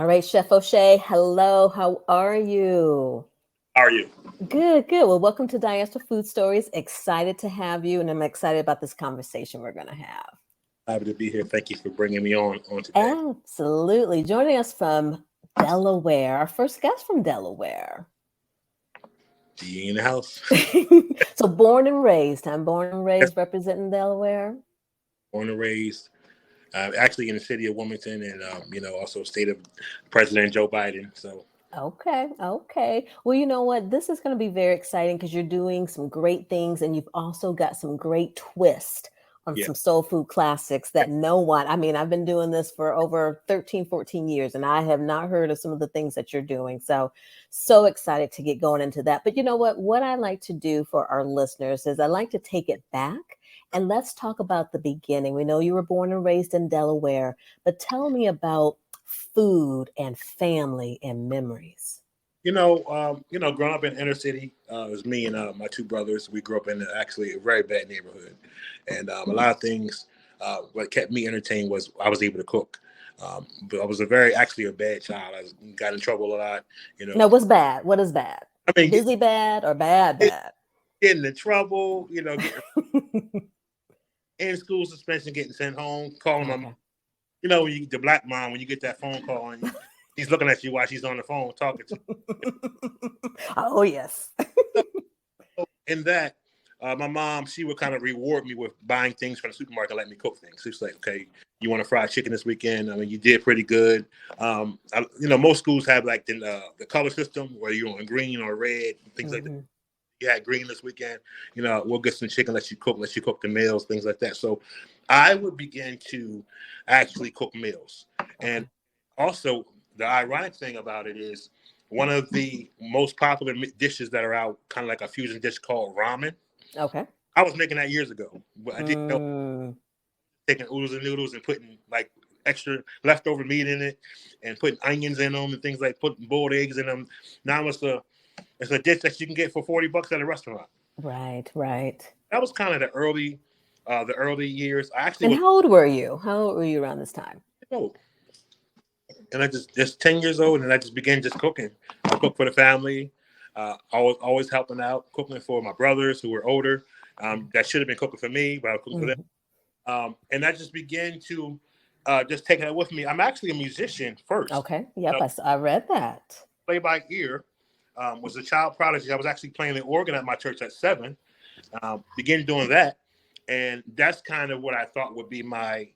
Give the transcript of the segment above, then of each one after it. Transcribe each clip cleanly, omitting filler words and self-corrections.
All right, Chef O'Shay, hello. How are you? How are you? Good, good. Well, welcome to Diaspora Food Stories. Excited to have you, and I'm excited about this conversation we're going to have. Happy to be here. Thank you for bringing me on today. Absolutely. Joining us from Delaware, our first guest from Delaware. D in the house. So born and raised. I'm born and Yes, raised representing Delaware. born and raised, actually in the city of Wilmington, and also state of President Joe Biden. So Okay, okay. Well, you know what? This is going to be very exciting because you're doing some great things and you've also got some great twist on yeah, some soul food classics that no one, I mean, I've been doing this for over 13, 14 years and I have not heard of some of the things that you're doing. So excited to get going into that. But you know what? What I like to do for our listeners is I like to take it back and let's talk about the beginning. We know you were born and raised in Delaware, but tell me about food and family and memories. growing up in inner city, it was me and my two brothers. We grew up in actually a very bad neighborhood, and a lot of things. What kept me entertained was I was able to cook. But I was actually a bad child. Got in trouble a lot. You know, Now, what's bad? What is bad? I mean, Busy bad or bad get, bad? getting in trouble. Getting in school suspension, getting sent home, calling my Okay. when you the black mom, when you get that phone call and she's looking at you while she's on the phone talking to Oh, yes. you. So in that, my mom, she would kind of reward me with buying things from the supermarket and let me cook things. She was like, okay, you want a fried chicken this weekend? I mean, you did pretty good. Most schools have like the color system where you're on green or red, and things like that. Hmm. You had green this weekend, we'll get some chicken, let you cook the meals, things like that. So I would begin to actually cook meals. Okay. And also, the ironic thing about it is one of the most popular dishes that are out, kind of like a fusion dish called ramen. Okay. I was making that years ago, but I didn't know Mm. taking oodles and noodles and putting like extra leftover meat in it and putting onions in them and things like putting boiled eggs in them. Now it's a dish that you can get for $40 at a restaurant. Right, right. That was kind of the early years. I actually And was, how old were you? How old were you around this time? old, and I just 10 years old, and I just began just cooking. I cooked for the family. I was always helping out, cooking for my brothers who were older. That should have been cooking for me, but I was cooking for them. Mhm. And I just began to just take that with me. I'm actually a musician first. Okay. Yep. Uh, I read that. Play by ear. Was a child prodigy. I was actually playing the organ at my church at 7. Began doing that, and that's kind of what I thought would be my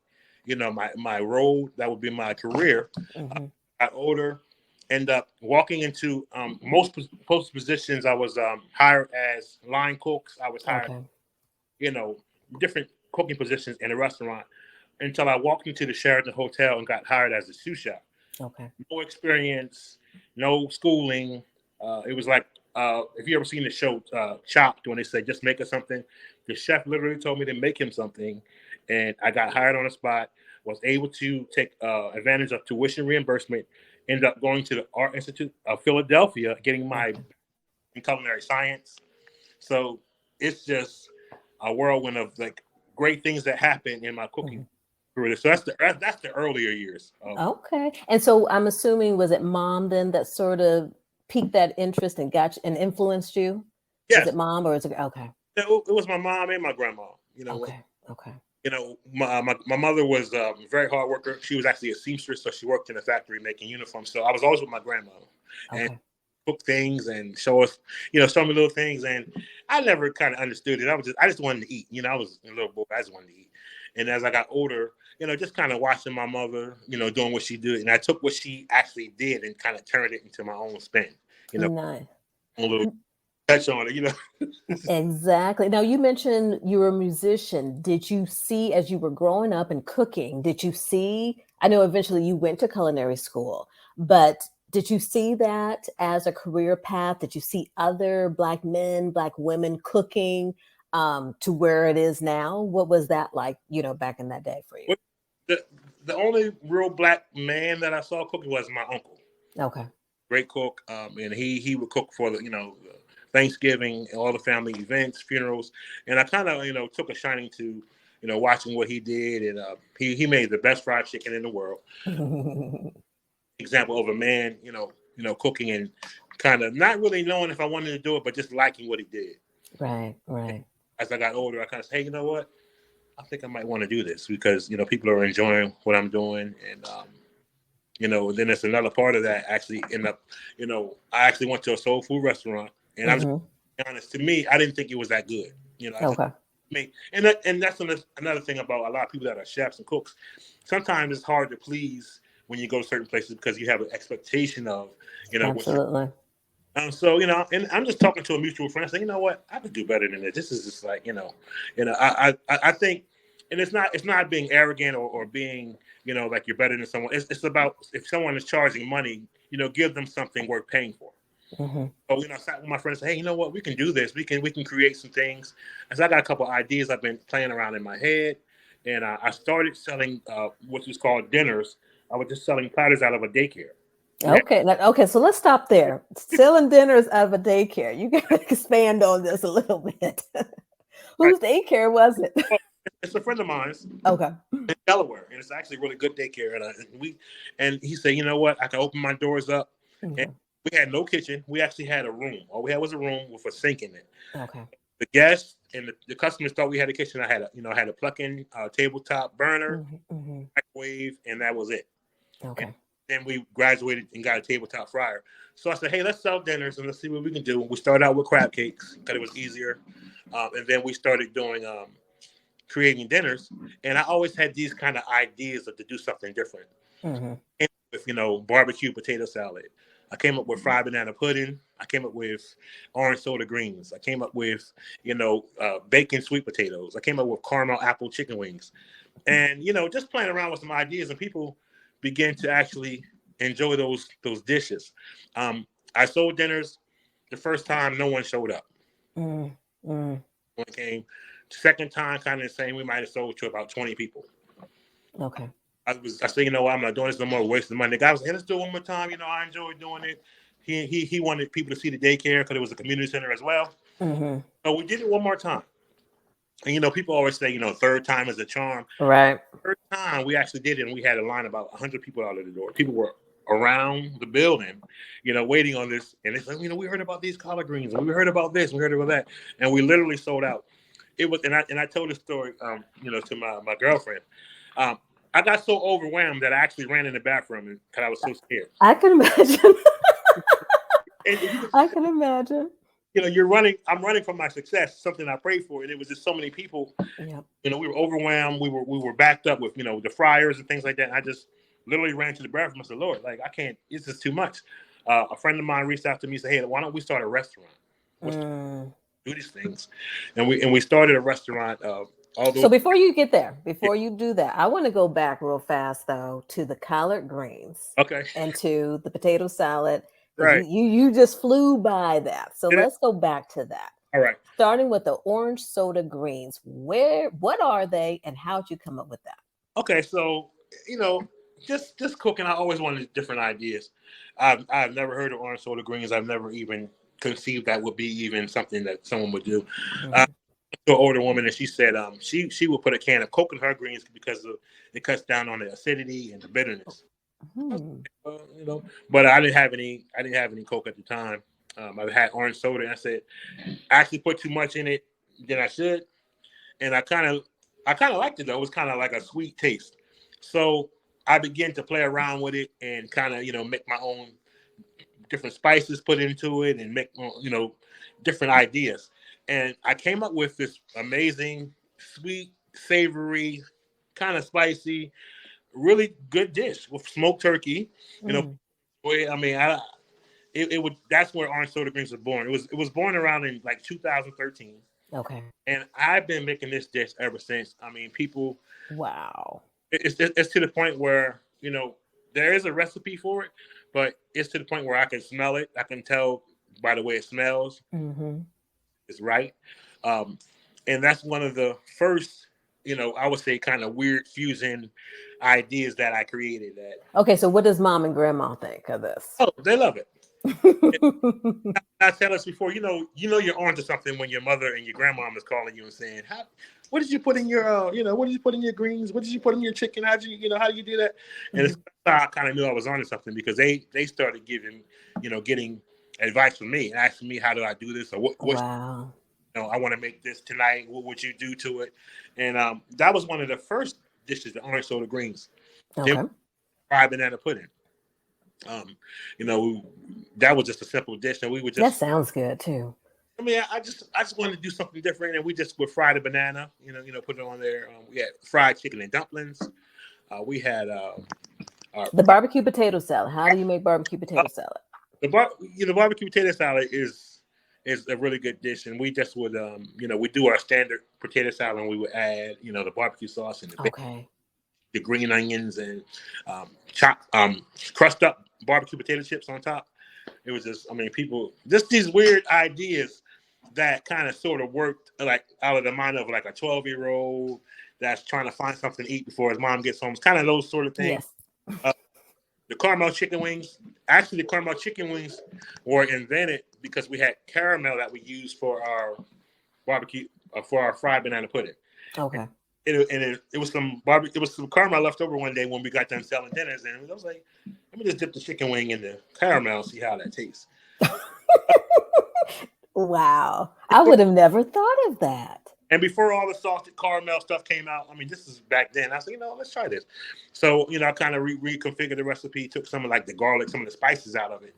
road. That would be my career. Hmm. Got older, end up walking into most post positions. I was hired as line cooks. I was hired, Okay. you know, different cooking positions in a restaurant until I walked into the Sheraton Hotel and got hired as a sous chef. Okay. No experience, no schooling. It was like if you ever seen the show Chopped, when they say just make us something, the chef literally told me to make him something, and I got hired on the spot. Was able to take advantage of tuition reimbursement. Ended up going to the Art Institute of Philadelphia, getting my Okay. in culinary science. So it's just a whirlwind of like great things that happen in my cooking Mhm. career. So that's the earlier years of. Okay. And so I'm assuming, was it mom then that sort of piqued that interest and got you and influenced you? Was it Yes, mom or is it okay? it was my mom and my grandma. Okay. Okay. My mother was a very hard worker. She was actually a seamstress, so she worked in a factory making uniforms. So I was always with my grandmother and Okay. cook things and show us, some little things. And I never kind of understood it. I just wanted to eat. I was a little boy. I just wanted to eat. And as I got older, just kind of watching my mother, doing what she did, and I took what she actually did and kind of turned it into my own spin. You know, Nice. own little touch on it. Exactly. Now, you mentioned you were a musician. Did you see, as you were growing up and cooking, did you see? I know eventually you went to culinary school, but did you see that as a career path? Did you see other Black men, Black women cooking to where it is now? What was that like, back in that day for you? But the only real black man that I saw cooking was my uncle. Okay. Great cook, and he would cook for Thanksgiving and all the family events, funerals, and I kind of took a shining to watching what he did, and he made the best fried chicken in the world. example of a man, cooking and kind of not really knowing if I wanted to do it, but just liking what he did. Right, And right. as I got older, I kind of say, hey, you know what? I think I might want to do this because people are enjoying what I'm doing, and then there's another part of that actually end up, I actually went to a soul food restaurant, and I'm just Mm-hmm. being honest. To me, I didn't think it was that good. I just Okay. me, and that's another thing about a lot of people that are chefs and cooks. Sometimes it's hard to please when you go to certain places because you have an expectation of, what you're. Absolutely. So and I'm just talking to a mutual friend, saying, you know what, I could do better than this. This is just like, I think, and it's not being arrogant or being, like you're better than someone. It's about if someone is charging money, give them something worth paying for. Mm-hmm. So I sat with my friends, and say, hey, you know what, we can do this. We can create some things. And so I got a couple of ideas I've been playing around in my head, and I started selling what is called dinners. I was just selling platters out of a daycare. We had, Okay. So let's stop there. Selling dinners out of a daycare. You got to expand on this a little bit. right, Whose daycare was it? well, it's a friend of mine's Okay. in Delaware, and it's actually really good daycare. And he said, you know what, I can open my doors up, and Okay. we had no kitchen. We actually had a room. All we had was a room with a sink in it. Okay. The guests and the customers thought we had a kitchen. I had a plug-in tabletop burner, Mm-hmm. Mm-hmm. microwave, and that was it. And Okay. then we graduated and got a tabletop fryer. So I said, hey, let's sell dinners and let's see what we can do. We started out with crab cakes because it was easier, and then we started doing creating dinners. And I always had these kind of ideas of to do something different. Mm-hmm. And with barbecue potato salad. I came up with fried banana pudding. I came up with orange soda greens. I came up with bacon sweet potatoes. I came up with caramel apple chicken wings, and just playing around with some ideas, and people began to actually enjoy those dishes. I sold dinners. The first time, no one showed up. Mm-hmm. When it came, second time, kind of the same. We might have sold to about 20 people. Okay. I said, I'm not doing this no more, wasting money. The guy was like, hey, let's do it one more time. I enjoyed doing it. He wanted people to see the daycare because it was a community center as well. Mm-hmm. So we did it one more time. And people always say, third time is a charm. Right. First time we actually did it, and we had a line about 100 people out of the door. People were around the building, waiting on this. And it's like, we heard about these collard greens, and we heard about this, we heard about that, and we literally sold out. It was, and I told this story, to my girlfriend. I got so overwhelmed that I actually ran in the bathroom because I was so scared. I can imagine. And I can imagine. you're running. I'm running from my success, something I prayed for, and it was just so many people. Yep. We were overwhelmed. We were backed up with the fryers and things like that. And I just literally ran to the bathroom. I said, Lord, like I can't. It's just too much. A friend of mine reached out to me and said, hey, why don't we start a restaurant? Let's do these things, and we started a restaurant. So before you get there, before you do that, I want to go back real fast though to the collard greens Okay. and to the potato salad. Right. You just flew by that. So Did let's go back to that. All right. Starting with the orange soda greens. What are they and how'd you come up with that? Okay, so just cooking. I always wanted different ideas. I've never heard of orange soda greens. I've never even conceived that would be even something that someone would do. Mm-hmm. To an older woman, and she said she would put a can of Coke in her greens because it cuts down on the acidity and the bitterness. But I didn't have any. I didn't have any Coke at the time. I had orange soda, and I said I actually put too much in it than I should, and I kind of liked it though. It was kind of like a sweet taste. So I began to play around with it and kind of make my own different spices put into it and make different ideas. And I came up with this amazing, sweet, savory, kind of spicy, really good dish with smoked turkey. I mean, it would. That's where orange soda greens was born. It was born around in like 2013. Okay. And I've been making this dish ever since. I mean, people. Wow. It's to the point where there is a recipe for it, but it's to the point where I can smell it. I can tell by the way it smells. Mm-hmm. It's right. And that's one of the first, I would say kind of weird fusion ideas that I created. Okay, so what does mom and grandma think of this? Oh, they love it. I tell us before, you're onto something when your mother and your grandmom is calling you and saying, what did you put in your, what did you put in your greens? What did you put in your chicken? How do you do that? And it's how I kind of knew I was onto something, because they started giving, getting advice from me and asking me, how do I do this? Or what Wow. I want to make this tonight. What would you do to it? And that was one of the first dishes, the orange soda greens. Then Okay. fried banana pudding. You know, that was just a simple dish, and we would That just. sounds good too. I mean, I just wanted to do something different, and we just would fry the banana. Put it on there. We had fried chicken and dumplings. We had our The barbecue potato salad. How do you make barbecue potato salad? the barbecue potato salad is a really good dish, and we just would we do our standard potato salad, and we would add the barbecue sauce and Okay. the green onions and chopped crushed up barbecue potato chips on top. It was just, people, just these weird ideas that kind of sort of worked like out of the mind of like a 12-year-old that's trying to find something to eat before his mom gets home. It's kind of those sort of things. Yes. The caramel chicken wings, actually, the caramel chicken wings were invented because we had caramel that we used for our barbecue, for our fried banana pudding. Okay. It was some barbecue. It was some caramel left over one day when we got done selling dinners, and I was like, "Let me just dip the chicken wing in the caramel and see how that tastes." Wow. I would have never thought of that. And before all the salted caramel stuff came out, this is back then. I said, let's try this. So, I kind of reconfigured the recipe, took some of like the garlic, some of the spices out of it,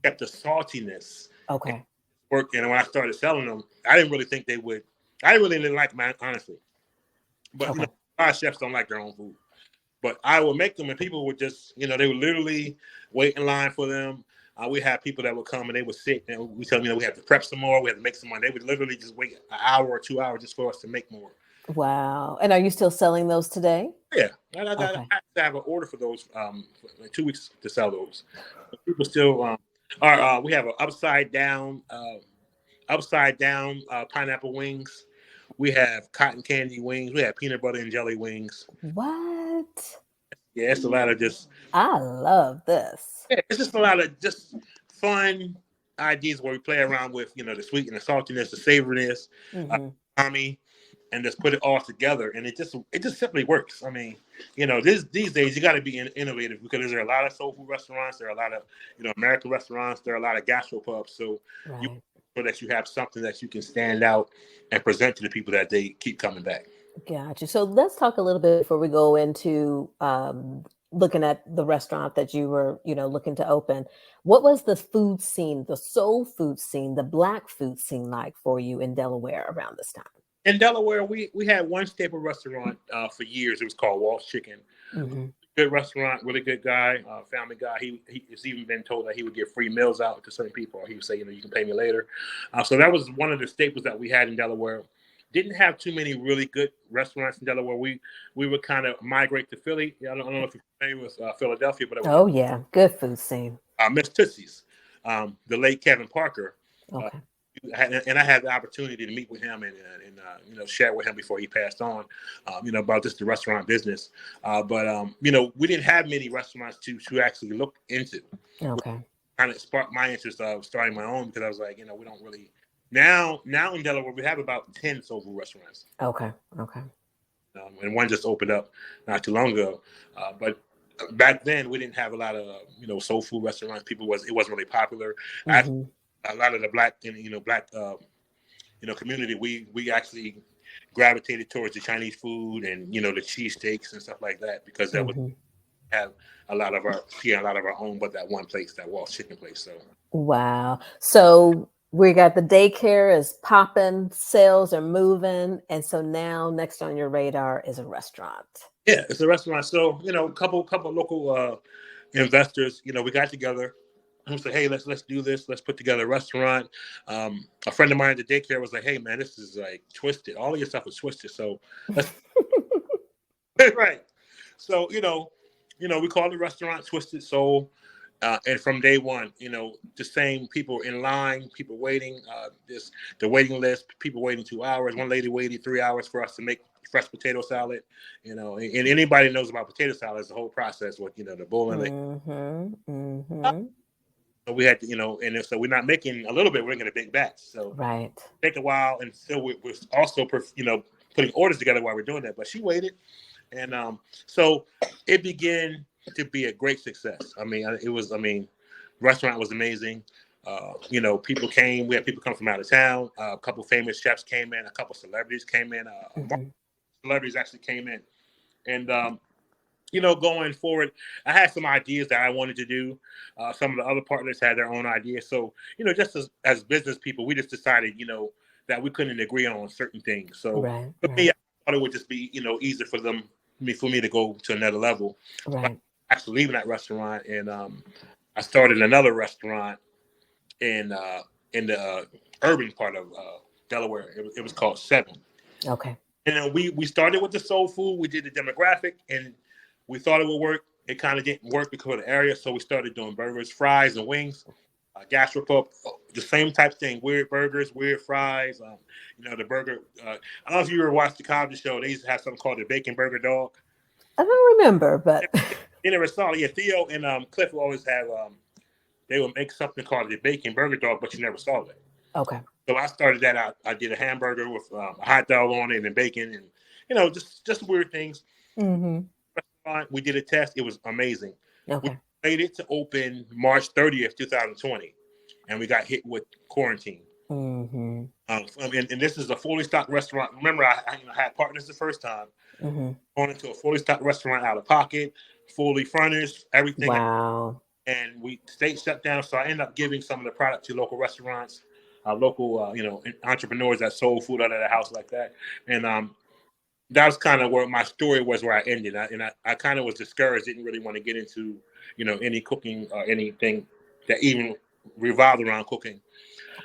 kept the saltiness. Okay. Work. And when I started selling them, I didn't really think they would. I really didn't like them, honestly. But a lot of chefs don't like their own food. But I would make them, and people would just, they would literally wait in line for them. We had people that would come and they would sit, and we tell them, we have to prep some more, we have to make some more. They would literally just wait an hour or 2 hours just for us to make more. Wow. And are you still selling those today? Yeah, I have an order for those for like 2 weeks to sell those. But people still are. We have an upside down pineapple wings. We have cotton candy wings. We have peanut butter and jelly wings. What? Yeah, it's a lot of just. I love this. Yeah, it's just a lot of just fun ideas where we play around with, the sweet and the saltiness, the savoriness, and just put it all together, and it just simply works. These days you got to be innovative, because there are a lot of soul food restaurants, there are a lot of American restaurants, there are a lot of gastropubs, so that you have something that you can stand out and present to the people that they keep coming back. Gotcha. So let's talk a little bit before we go into looking at the restaurant that you were, looking to open. What was the food scene, the soul food scene, the Black food scene like for you in Delaware around this time? In Delaware, we had one staple restaurant for years. It was called Walt's Chicken. Good restaurant, really good guy, family guy. He has even been told that he would give free meals out to certain people. He would say, you can pay me later. So that was one of the staples that we had in Delaware. Didn't have too many really good restaurants in Delaware. We would kind of migrate to Philly. I don't know if you're familiar with Philadelphia, but yeah, good food scene. Miss Tootsie's, the late Kevin Parker. Okay. And I had the opportunity to meet with him and share with him before he passed on, about just the restaurant business. But we didn't have many restaurants to actually look into. Okay. Kind of sparked my interest of starting my own, because I was like, we don't really. Now in Delaware, we have about 10 soul food restaurants. Okay. And one just opened up not too long ago. But back then, we didn't have a lot of soul food restaurants. It wasn't really popular. A lot of the Black community, we actually gravitated towards the Chinese food and the cheesesteaks and stuff like that, because that would have a lot of our own, but that one place, that Walt's Chicken place. So wow. So we got the daycare is popping, sales are moving, and so now next on your radar is a restaurant. Yeah, it's a restaurant. So a couple local investors, we got together. I said, hey, let's do this. Let's put together a restaurant. A friend of mine at the daycare was like, hey, man, this is like twisted. All of your stuff is twisted. So let's right. So, we called the restaurant Twisted Soul. And from day one, the same people in line, people waiting, the waiting list, people waiting 2 hours. One lady waited 3 hours for us to make fresh potato salad, and anybody knows about potato salad is the whole process with, the boiling. So we had to, and so we're not making a little bit, we're making a big batch. So Right. take a while, and so we're also, putting orders together while we're doing that. But she waited, and so it began to be a great success. I mean, restaurant was amazing. People came. We had people come from out of town. A couple famous chefs came in. A couple celebrities came in. Celebrities actually came in, and going forward, I had some ideas that I wanted to do. Some of the other partners had their own ideas. So, just as business people, we just decided, that we couldn't agree on certain things. So Right. for me, I thought it would just be, easier for me to go to another level. Right. Actually leaving that restaurant, and I started another restaurant in the urban part of Delaware. It was called Seven. Okay. And then we started with the soul food. We did the demographic, and we thought it would work. It kind of didn't work because of the area, so we started doing burgers, fries, and wings. Gastropub, the same type of thing. Weird burgers, weird fries. The burger. I don't know if you ever watched the Cosby Show. They used to have something called the bacon burger dog. I don't remember, but You never saw it. Yeah, Theo and Cliff will always have. They would make something called the bacon burger dog, but you never saw it. okay. So I started that out. I did a hamburger with a hot dog on it and bacon, and just weird things. Mm-hmm. We did a test. It was amazing. Okay. We made it to open March 30th, 2020, and we got hit with quarantine. Mm-hmm. And this is a fully stocked restaurant. Remember, I had partners the first time. Mm-hmm. Going into a fully stocked restaurant out of pocket, fully furnished, everything. Wow. And we stayed shut down. So I ended up giving some of the product to local restaurants, local, entrepreneurs that sold food out of the house like that. And that was kind of where my story was, where I ended. I kind of was discouraged, didn't really want to get into, any cooking or anything that even revolved around cooking.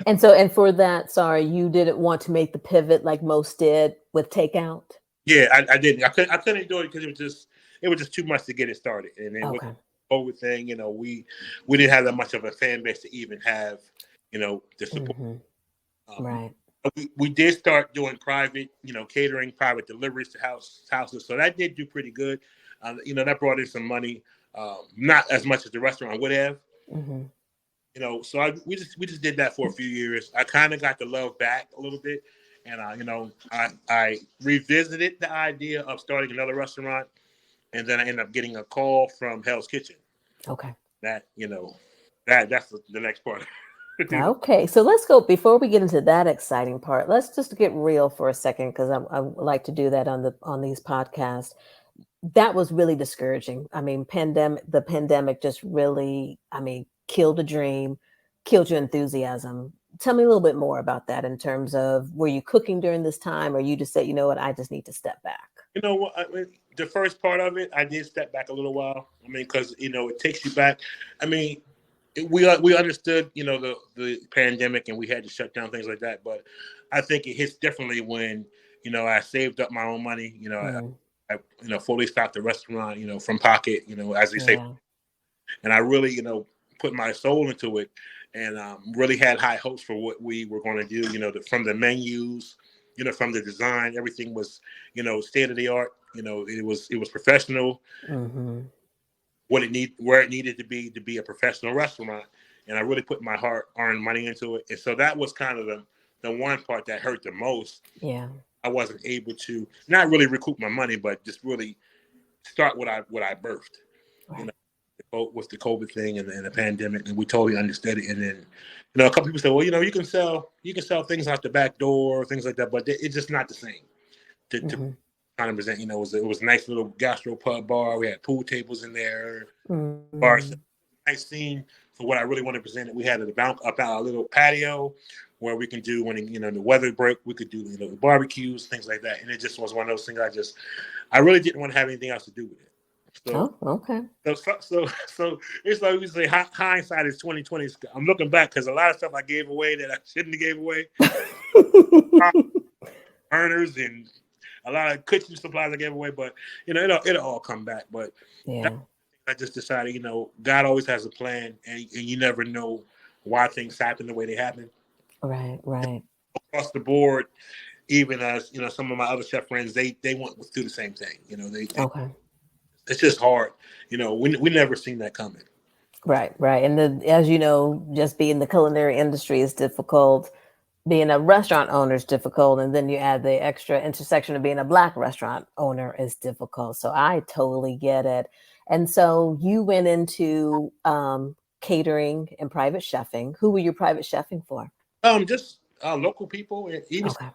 And for that, sorry, you didn't want to make the pivot like most did with takeout? Yeah, I didn't. I couldn't do it because it was just too much to get it started. And then with the COVID thing, we didn't have that much of a fan base to even have, the support. Mm-hmm. Right. We did start doing private, catering, private deliveries to houses. So that did do pretty good. That brought in some money, not as much as the restaurant would have. Mm-hmm. So we just did that for a few years. I kind of got the love back a little bit, and I revisited the idea of starting another restaurant, and then I ended up getting a call from Hell's Kitchen. Okay. That's the next part. Okay, so let's go, before we get into that exciting part, let's just get real for a second, because I like to do that on these podcasts. That was really discouraging. I mean, the pandemic just really, killed a dream, killed your enthusiasm. Tell me a little bit more about that, in terms of, were you cooking during this time, or you just said, you know what, I just need to step back? You know what? The first part of it, I did step back a little while. Because it takes you back. We understood, the pandemic, and we had to shut down things like that. But I think it hits differently when, I saved up my own money. I fully stocked the restaurant, from pocket, as they say, and I really, put my soul into it, and really had high hopes for what we were going to do. From the menus, from the design, everything was, state of the art. It was professional. Mm-hmm. Where it needed to be a professional restaurant, and I really put my hard-earned money into it. And so that was kind of the one part that hurt the most. Yeah, I wasn't able to not really recoup my money, but just really start what I birthed. Right. With the COVID thing and the pandemic, and we totally understood it. And then, a couple people said, well, you can sell things out the back door, things like that, but it's just not the same. To kind of present, it was a nice little gastropub bar. We had pool tables in there, bars. Nice scene for what I really wanted to present. We had a little patio where we can do, when the weather break, we could do barbecues, things like that. And it just was one of those things I really didn't want to have anything else to do with it. So, okay. So it's like we say, hindsight is 2020. I'm looking back because a lot of stuff I gave away that I shouldn't have gave away. Burners and a lot of kitchen supplies I gave away, but it'll all come back. But I just decided, God always has a plan, and you never know why things happen the way they happen. Right. Across the board, even as some of my other chef friends, they went through the same thing. They it's just hard. We never seen that coming. Right, right. And as you know, just being the culinary industry is difficult. Being a restaurant owner is difficult, and then you add the extra intersection of being a Black restaurant owner is difficult. So I totally get it. And so you went into catering and private chefing. Who were you private chefing for? Just local people, and even Okay.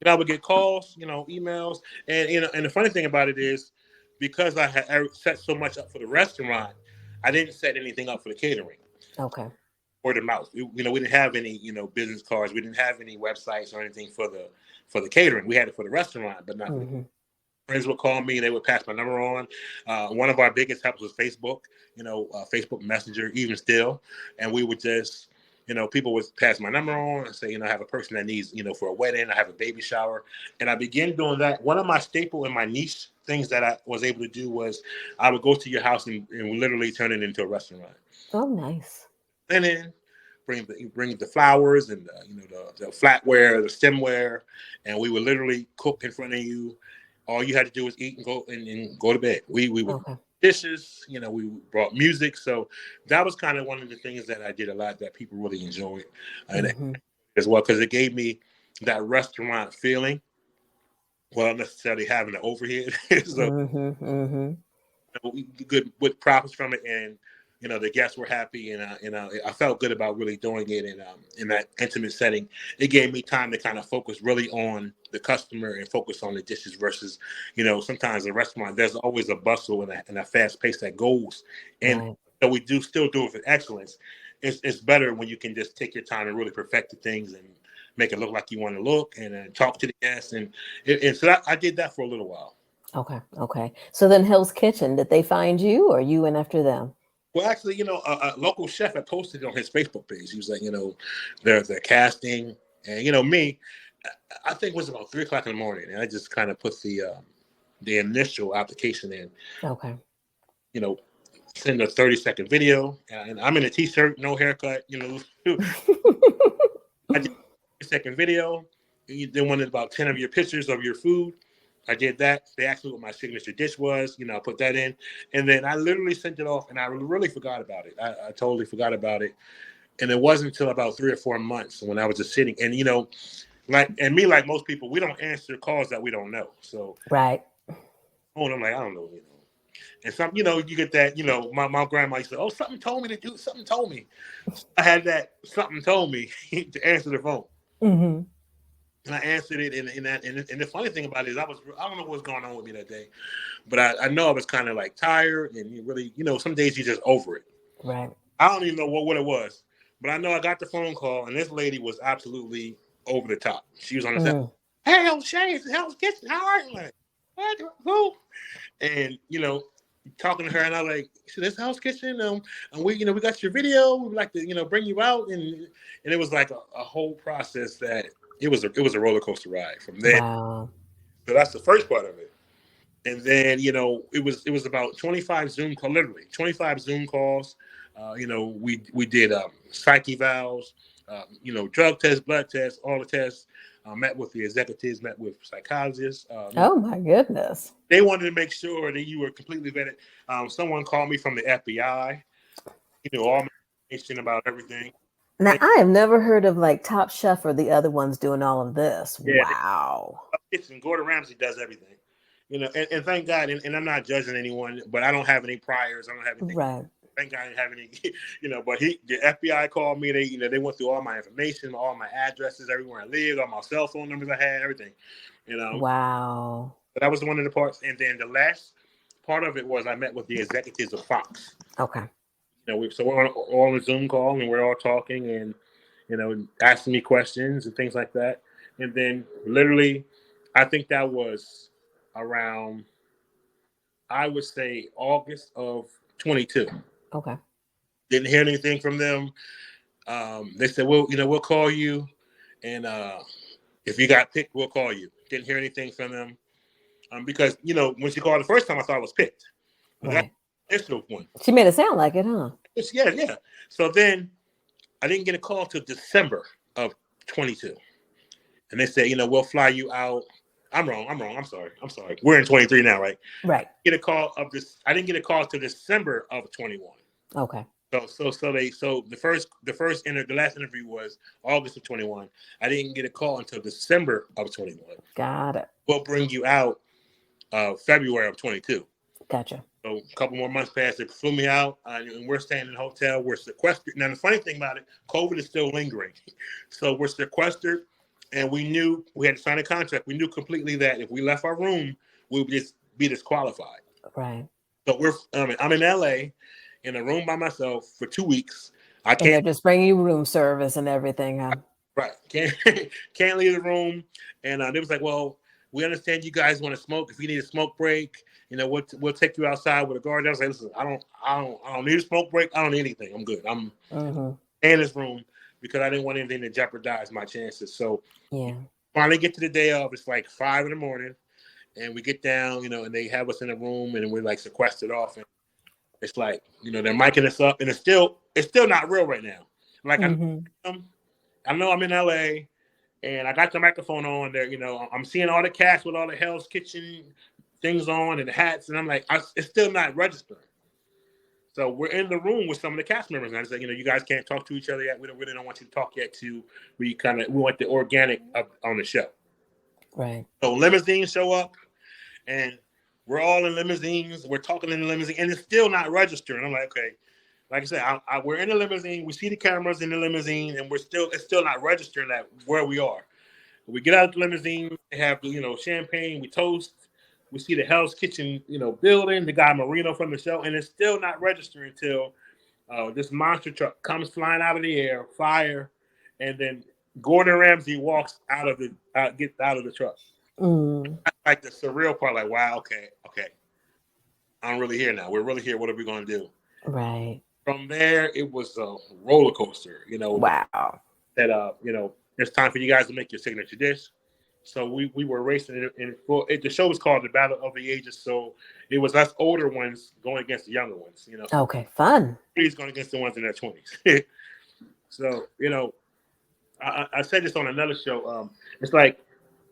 I would get calls, emails, and and the funny thing about it is, because I set so much up for the restaurant, I didn't set anything up for the catering. Okay. Word of mouth. We didn't have any, business cards. We didn't have any websites or anything for the catering. We had it for the restaurant, but not for the Hmm. friends would call me. They would pass my number on. One of our biggest helps was Facebook, Facebook Messenger, even still. And we would just, people would pass my number on and say, I have a person that needs, for a wedding. I have a baby shower. And I began doing that. One of my staple and my niche things that I was able to do was I would go to your house and literally turn it into a restaurant. Oh, nice. Linen, bring the flowers and the flatware, the stemware, and we would literally cook in front of you. All you had to do was eat and go to bed. We would Okay. dishes, we brought music. So that was kind of one of the things that I did a lot that people really enjoyed, and Hmm. as well because it gave me that restaurant feeling without necessarily having the overhead. So Hmm. Hmm. we good with profits from it, and the guests were happy, and I felt good about really doing it in that intimate setting. It gave me time to kind of focus really on the customer and focus on the dishes versus sometimes a restaurant there's always a bustle and a fast pace that goes, and Right. so we do still do it with excellence. It's better when you can just take your time and really perfect the things and make it look like you want to look and talk to the guests and so I did that for a little while. Okay. Okay. So then Hell's Kitchen, did they find you or you went after them? Well, actually, a local chef had posted it on his Facebook page. He was like, they're casting, and me, I think it was about 3 o'clock in the morning, and I just kind of put the initial application in. Okay. You know, send a 30-second video, and I'm in a t-shirt, no haircut. I did a 30-second video. They wanted about 10 of your pictures of your food. I did that. They asked me what my signature dish was. I put that in. And then I literally sent it off and I really forgot about it. I totally forgot about it. And it wasn't until about 3 or 4 months when I was just sitting. And, like most people, we don't answer calls that we don't know. So, Right. I'm like, I don't know. And some, you get that, my grandma used to say, oh, something told me to do, something told me. I had that something told me to answer the phone. Hmm. And I answered it in that. And the funny thing about it is I don't know what was going on with me that day, but I know I was kind of like tired and you really, some days you just over it. Right. I don't even know what it was, but I know I got the phone call and this lady was absolutely over the top. She was on the set. Mm. Hey, O'Shay, it's Hell's Kitchen. How are you? Like, what? Who? And talking to her, and I like, so this Hell's Kitchen. And we, we got your video. We'd like to, bring you out, and it was like a whole process that it was a roller coaster ride from there. Wow. So that's the first part of it. And then it was about 25 Zoom call, literally 25 Zoom calls. We did psych evals, drug tests, blood tests, all the tests. Met with the executives, met with psychologists. Oh my goodness. They wanted to make sure that you were completely vetted. Someone called me from the FBI. All my information about everything. Now And, I have never heard of like Top Chef or the other ones doing all of this. yeah, Wow. and Gordon Ramsay does everything. And thank God. And I'm not judging anyone, but I don't have any priors. I don't have anything. Right. Thank God I didn't have any. But the FBI called me. They went through all my information, all my addresses, everywhere I lived, all my cell phone numbers I had, everything. Wow. But that was one of the parts. And then the last part of it was I met with the executives of Fox. Okay. So we're all on a Zoom call and we're all talking and asking me questions and things like that. And then literally, I think that was around, I would say August of 22. Okay. Didn't hear anything from them. They said, well, we'll call you, and if you got picked, we'll call you. Didn't hear anything from them because when she called the first time, I thought I was picked. But that's Right. the initial one. She made it sound like it, huh? Yeah. So then I didn't get a call till December of 22, and they said, we'll fly you out. I'm wrong. I'm sorry. We're in 23 now, right? Right. Get a call of this. I didn't get a call till December of 21. Okay. So the last interview was August of 21. I didn't get a call until December of 21. Got it. We'll bring you out February of 22. Gotcha. So a couple more months passed. They flew me out, and we're staying in a hotel. We're sequestered. Now the funny thing about it, COVID is still lingering, so we're sequestered, and we knew we had to sign a contract. We knew completely that if we left our room, we would just be disqualified. Right. So I'm in LA in a room by myself for 2 weeks. I And they're can't just bringing you room service and everything. Huh? right can't leave the room. And they was like, well, we understand you guys want to smoke. If you need a smoke break, we'll take you outside with a guard. I was like, listen, I don't need a smoke break. I don't need anything. I'm good. I'm in this room because I didn't want anything to jeopardize my chances. So yeah, finally get to the day of. It's like 5 a.m. and we get down, and they have us in a room and we're like sequestered off. And it's like, they're micing us up, and it's still not real right now. Like I know I'm in LA, and I got the microphone on there. I'm seeing all the cast with all the Hell's Kitchen things on and the hats, and I'm like, it's still not registering. So we're in the room with some of the cast members, and I said, you guys can't talk to each other yet. We don't want you to talk yet. We want the organic up on the show. Right. So limousines show up, and we're all in limousines. We're talking in the limousine, and it's still not registering. I'm like, okay. Like I said, we're in the limousine. We see the cameras in the limousine, and it's still not registering that where we are. We get out of the limousine. They have champagne. We toast. We see the Hell's Kitchen building. The guy Marino from the show, and it's still not registering until this monster truck comes flying out of the air, fire, and then Gordon Ramsay walks gets out of the truck. Like the surreal part, like, wow, okay, I'm really here now. We're really here. What are we going to do? Right. From there, it was a roller coaster. Wow. That it's time for you guys to make your signature dish. So we were racing the show was called The Battle of the Ages. So it was us older ones going against the younger ones. Okay, fun. He's going against the ones in their 20s. So I said this on another show. It's like,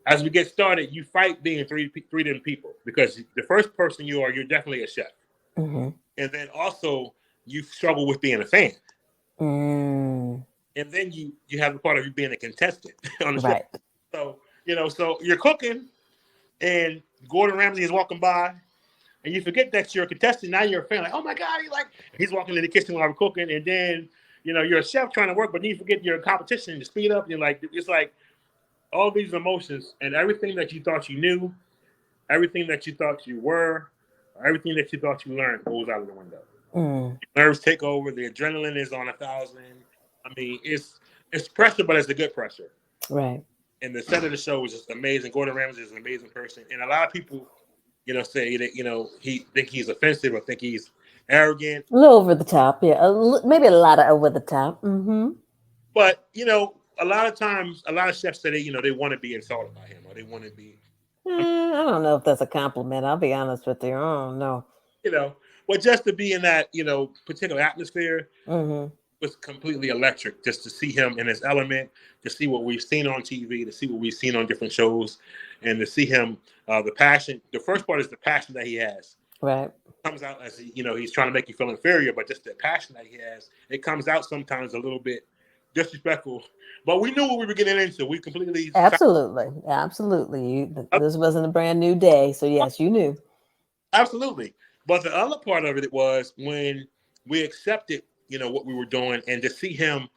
as we get started, you fight being three different people, because the first person you're definitely a chef, and then also you struggle with being a fan, and then you have the part of you being a contestant on the show. So you're cooking, and Gordon Ramsay is walking by, and you forget that you're a contestant. Now you're a fan, like, oh my God, he's walking in the kitchen while we're cooking, and then you're a chef trying to work, but then you forget you're a competition. You speed up. You're like, it's like all these emotions, and everything that you thought you knew, everything that you thought you were, everything that you thought you learned goes out of the window. Nerves take over. The adrenaline is on 1,000. I mean, it's pressure, but it's the good pressure. Right. And the set of the show was just amazing. Gordon Ramsay is an amazing person, and a lot of people, say that he think he's offensive or think he's arrogant. A little over the top, yeah. Maybe a lot of over the top. But a lot of times, a lot of chefs say they want to be insulted by him, or they want to be. I don't know if that's a compliment. I'll be honest with you. I don't know. But just to be in that particular atmosphere was completely electric. Just to see him in his element, to see what we've seen on TV, to see what we've seen on different shows, and to see him the passion. The first part is the passion that he has. Right. It comes out as he's trying to make you feel inferior, but just the passion that he has, it comes out sometimes a little bit disrespectful, but we knew what we were getting into. We completely absolutely. This wasn't a brand new day, so yes, you knew. Absolutely. But the other part of it was when we accepted, what we were doing, and to see him,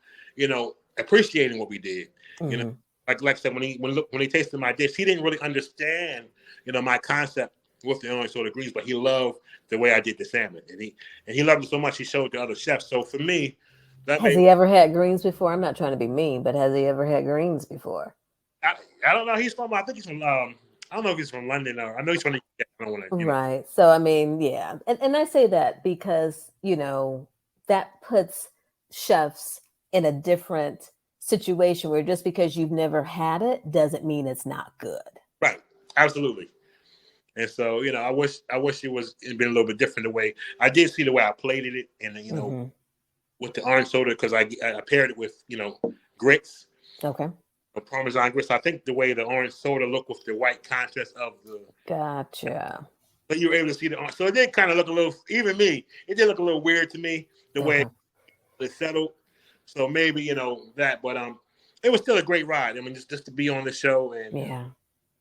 appreciating what we did. Like I said, when he tasted my dish, he didn't really understand, my concept with the orange soda greens, but he loved the way I did the salmon, and he loved it so much he showed the other chefs. So for me, has he ever had greens before? I'm not trying to be mean, but has he ever had greens before? I don't know. I think he's from. I don't know if he's from London, or I know he's from the UK. I don't want to. Right. So I mean, yeah, and I say that because that puts chefs in a different situation where just because you've never had it doesn't mean it's not good. Right. Absolutely. And so I wish it'd been a little bit different the way I did see the way I plated it, and with the orange soda, because I paired it with grits. Okay. Parmesan grits. I think the way the orange soda looked with the white contrast of the. Gotcha. But you were able to see the orange. So it did kind of look a little. Even me, it did look a little weird to me the way it's settled. So maybe that, but it was still a great ride. I mean, just to be on the show and Yeah.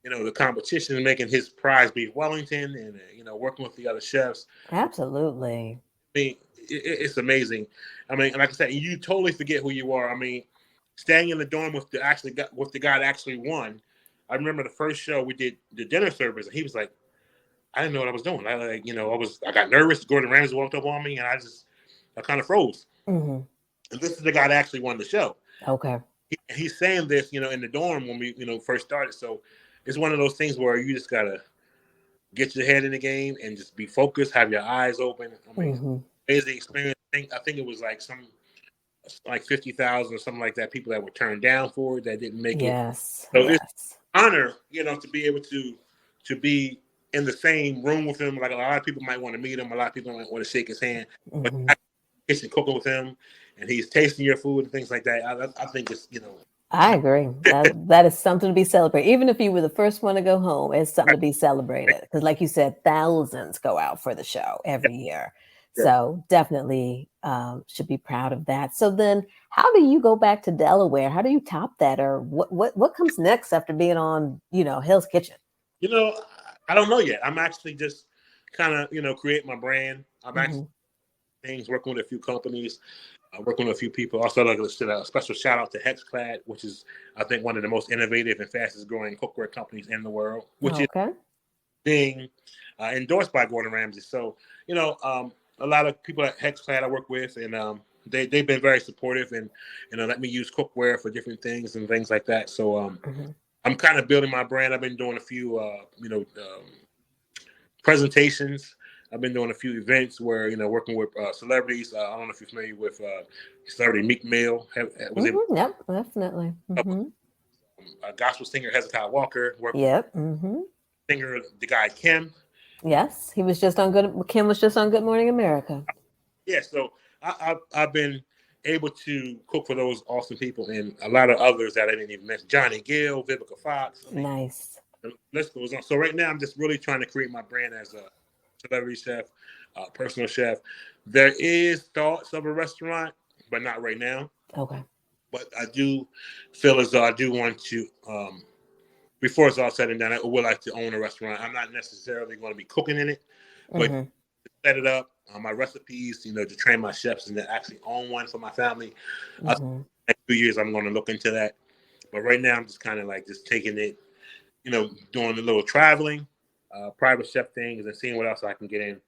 the competition and making his prize beef Wellington and working with the other chefs. Absolutely. I mean, it's amazing. I mean, like I said, you totally forget who you are. I mean, staying in the dorm with the guy that actually won. I remember the first show we did the dinner service, and he was like, I didn't know what I was doing. I got nervous. Gordon Ramsay walked up on me, and I kind of froze. Mm-hmm. And this is the guy that actually won the show. Okay. He's saying this, in the dorm when we, first started. So it's one of those things where you just gotta get your head in the game and just be focused, have your eyes open. I mean, Mm-hmm. amazing experience. I think it was like 50,000 or something like that. People that were turned down for it that didn't make it. Yes. So Yes. it's an honor, to be able to be in the same room with him. Like a lot of people might want to meet him. A lot of people might want to shake his hand. But Mm-hmm. kitchen cooking with him, and he's tasting your food and things like that. I think it's I agree. That is something to be celebrated. Even if you were the first one to go home, it's something to be celebrated. Because, like you said, thousands go out for the show every year. Yeah. So definitely should be proud of that. So then, how do you go back to Delaware? How do you top that, or what comes next after being on Hell's Kitchen? I don't know yet. I'm actually just kind of create my brand. I'm actually things working with a few companies. Working with a few people. Also, like a special shout out to Hexclad, which is, I think, one of the most innovative and fastest growing cookware companies in the world, which is being endorsed by Gordon Ramsay. So, a lot of people at Hexclad I work with, and they've been very supportive and let me use cookware for different things and things like that. So, I'm kind of building my brand. I've been doing a few, presentations. I've been doing a few events where, working with celebrities. I don't know if you're familiar with celebrity Meek Mill. Yep, definitely. A gospel singer Hezekiah Walker. Yep. Singer, the guy Kim. Yes, Kim was just on Good Morning America. Yeah, so I've been able to cook for those awesome people and a lot of others that I didn't even mention. Johnny Gill, Vivica Fox. Nice. The list goes on. So right now I'm just really trying to create my brand as a celebrity chef, personal chef. There is thoughts of a restaurant, but not right now. Okay. But I do feel as though I do want to, before it's all said and done, I would like to own a restaurant. I'm not necessarily going to be cooking in it, but to set it up, my recipes, to train my chefs and to actually own one for my family. Next 2 years, I'm going to look into that. But right now, I'm just kind of like just taking it, doing a little traveling, private chef things, and seeing what else I can get in.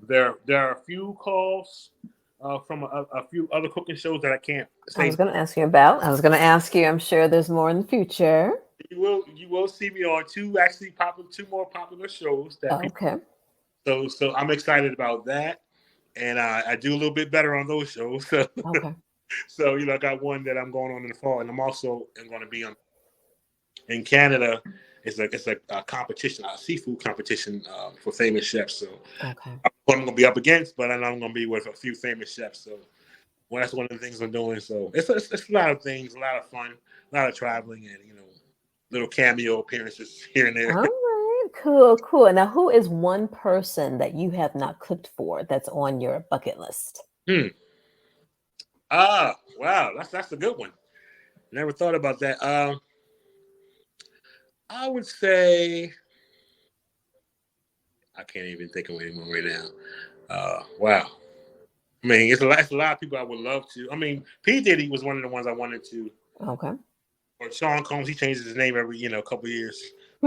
There are a few calls from a few other cooking shows that I can't say. I was going to ask you about. I'm sure there's more in the future. You will see me on two more popular shows. Okay. So I'm excited about that, and I do a little bit better on those shows. So, okay. So I got one that I'm going on in the fall, and I'm also going to be on in Canada. It's a competition, a seafood competition for famous chefs. So okay. I'm going to be up against, but I know I'm going to be with a few famous chefs. So that's one of the things I'm doing. So it's a lot of things, a lot of fun, a lot of traveling, and little cameo appearances here and there. All right, cool. Now, who is one person that you have not cooked for that's on your bucket list? Wow, that's a good one. Never thought about that. I would say I can't even think of anyone right now. Wow. I mean, it's a lot of people I would love to. I mean, P. Diddy was one of the ones I wanted to. Okay. Or Sean Combs, he changes his name every couple of years.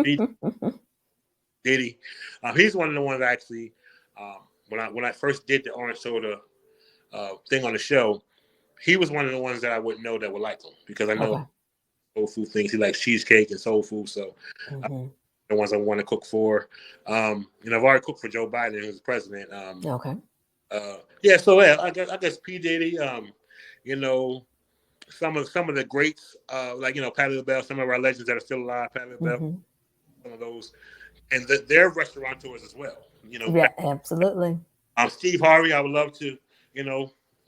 P. Diddy, he's one of the ones actually. When I first did the orange soda thing on the show, he was one of the ones that I wouldn't know that would like him because I know soul food things. He likes cheesecake and soul food, so the ones I want to cook for. I've already cooked for Joe Biden, who's president. Okay. So I guess P. Diddy. Some of the greats, like Patti LaBelle, some of our legends that are still alive, Patti LaBelle, some of those, and they're restaurateurs as well. Yeah, absolutely. Steve Harvey, I would love to,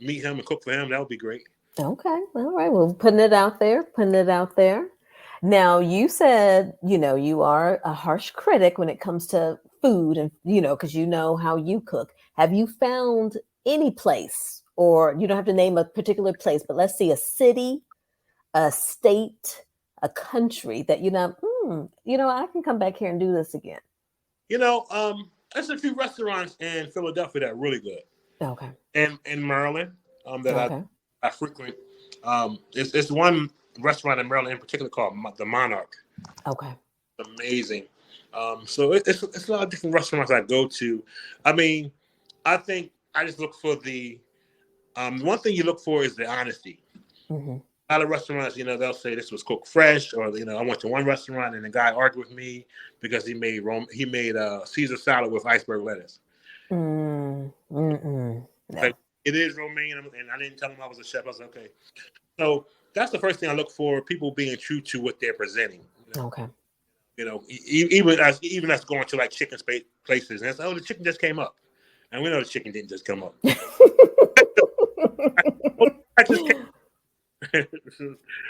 meet him and cook for him. That would be great. Okay, all right. Well, putting it out there. Now, you said you are a harsh critic when it comes to food, and because how you cook. Have you found any place or you don't have to name a particular place, but let's see, a city, a state, a country that I can come back here and do this again. There's a few restaurants in Philadelphia that are really good. Okay. And in Maryland, that Okay. I frequent. It's one restaurant in Maryland in particular called the Monarch. Okay. Amazing. So it's a lot of different restaurants I go to. I mean, I think I just look for the one thing you look for is the honesty. Mm-hmm. A lot of restaurants, they'll say this was cooked fresh, or I went to one restaurant and the guy argued with me because he made Caesar salad with iceberg lettuce. No. Like, it is romaine, and I didn't tell him I was a chef. I was like, okay. So that's the first thing I look for: people being true to what they're presenting. Okay. Even as going to like chicken places, and it's the chicken just came up, and we know the chicken didn't just come up. I just came.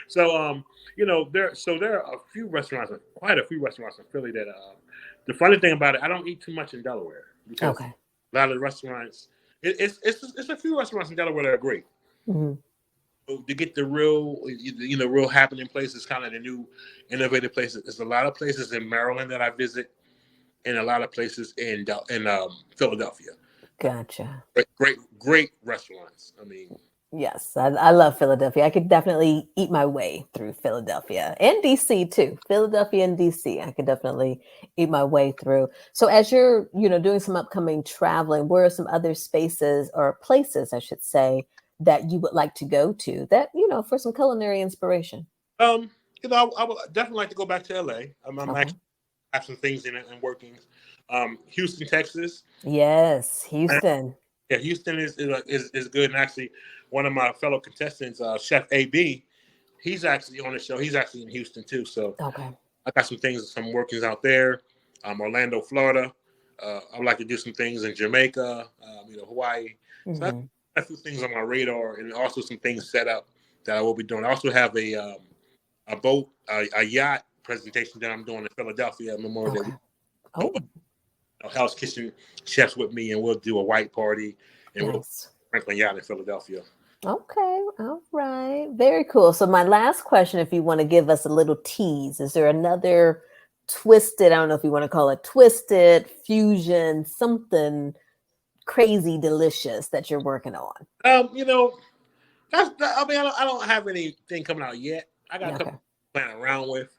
So there are quite a few restaurants in Philly that the funny thing about it, I don't eat too much in Delaware because a lot of the restaurants, it's a few restaurants in Delaware that are great. Mm-hmm. So to get the real happening places, kind of the new innovative places. There's a lot of places in Maryland that I visit, and a lot of places in Philadelphia. Gotcha. Great restaurants. I mean. Yes, I love Philadelphia. I could definitely eat my way through Philadelphia and DC too. Philadelphia and DC, I could definitely eat my way through. So as you're, doing some upcoming traveling, where are some other spaces or places, I should say, that you would like to go to that, for some culinary inspiration? I would definitely like to go back to LA. I'm actually have some things in working. Houston, Texas. Yes, Houston. Yeah, Houston is good. And actually, one of my fellow contestants, Chef AB, he's actually on the show. He's actually in Houston too. So I got some workings out there. Orlando, Florida. I would like to do some things in Jamaica, Hawaii. Mm-hmm. So I have a few things on my radar, and also some things set up that I will be doing. I also have a boat, a yacht presentation that I'm doing in Philadelphia Memorial Day. House kitchen chefs with me, and we'll do a white party, and we'll Franklin Yacht in Philadelphia. Okay, all right, very cool. So my last question, if you want to give us a little tease, is there another twisted? I don't know if you want to call it twisted fusion, something crazy delicious that you're working on? I don't have anything coming out yet. I got a couple playing around with.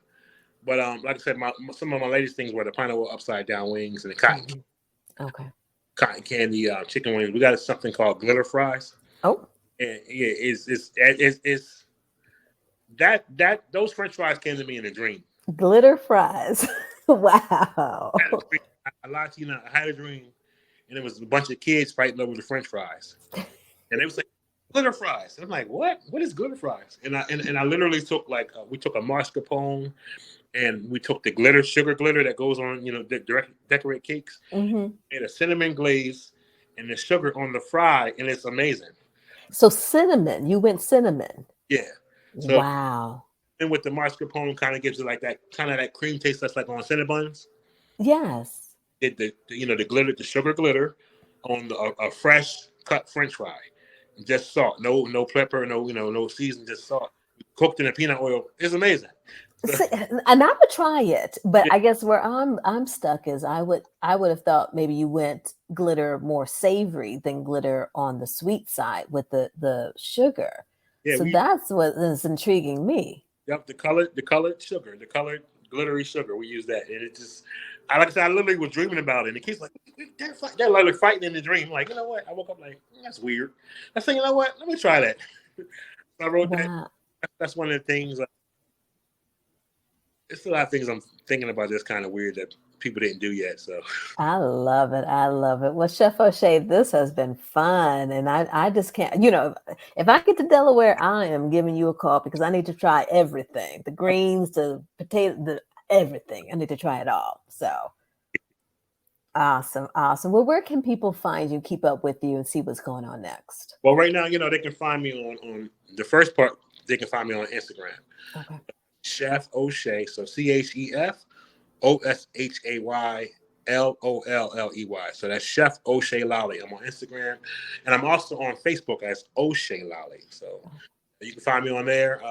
But like I said, some of my latest things were the pineapple upside down wings and the cotton candy chicken wings. We got something called glitter fries. Oh, and yeah, it's those French fries came to me in a dream. Glitter fries, wow! I had a dream, and it was a bunch of kids fighting over the French fries, and they was like glitter fries. And I'm like, what? What is glitter fries? And I literally took we took a mascarpone. And we took the sugar glitter that goes on, decorate cakes, and a cinnamon glaze, and the sugar on the fry, and it's amazing. So cinnamon, you went cinnamon. Yeah. So, wow. And with the mascarpone, kind of gives it like that kind of that cream taste that's like on Cinnabons. Yes. The glitter, the sugar glitter, on a fresh cut French fry, just salt, no pepper, no season, just salt, cooked in a peanut oil. It's amazing. And I would try it, but I guess where I'm stuck is I would have thought maybe you went glitter more savory than glitter on the sweet side with the sugar. Yeah, so that's what is intriguing me. Yep, the colored sugar, the colored glittery sugar. We use that, and it just, like I said, I literally was dreaming about it. And the kids like they're literally fighting in the dream. Like, you know what? I woke up like that's weird. I said, you know what? Let me try that. So I wrote that. That's one of the things. It's a lot of things I'm thinking about that's kind of weird that people didn't do yet. So I love it. Well, Chef O'Shay, this has been fun. And I just can't, if I get to Delaware, I am giving you a call because I need to try everything. The greens, the potato, everything. I need to try it all. So awesome. Well, where can people find you, keep up with you, and see what's going on next? Well, right now, they can find me on the first part. They can find me on Instagram. Okay. Chef O'Shay, so ChefOshay Lolley. So that's Chef O'Shay Lolley. I'm on Instagram, and I'm also on Facebook as O'Shay Lolley. So you can find me on there.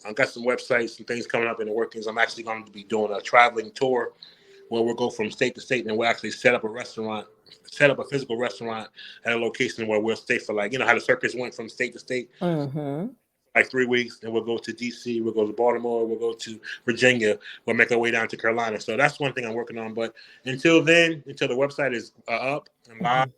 I've got some websites and things coming up in the workings. I'm actually going to be doing a traveling tour where we'll go from state to state, and we'll actually set up a physical restaurant at a location where we'll stay for, like, how the circus went from state to state, like 3 weeks. Then we'll go to DC, we'll go to Baltimore, we'll go to Virginia, we'll make our way down to Carolina. So that's one thing I'm working on. But until then, until the website is up and live,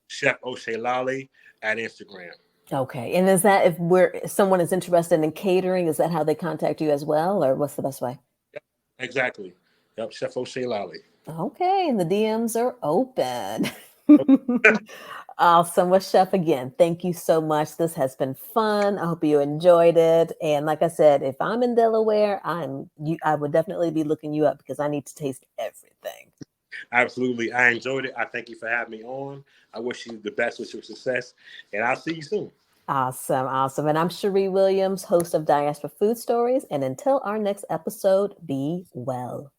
Chef O'Shay Lolley at Instagram. Okay. And is that if someone is interested in catering, is that how they contact you as well, or what's the best way? Yep, exactly. Yep, Chef O'Shay Lolley. Okay, and the DMs are open. Awesome. Well, Chef, again, thank you so much. This has been fun. I hope you enjoyed it. And like I said, if I'm in Delaware, I would definitely be looking you up because I need to taste everything. Absolutely. I enjoyed it. I thank you for having me on. I wish you the best with your success, and I'll see you soon. Awesome. Awesome. And I'm Cherie Williams, host of Diaspora Food Stories. And until our next episode, be well.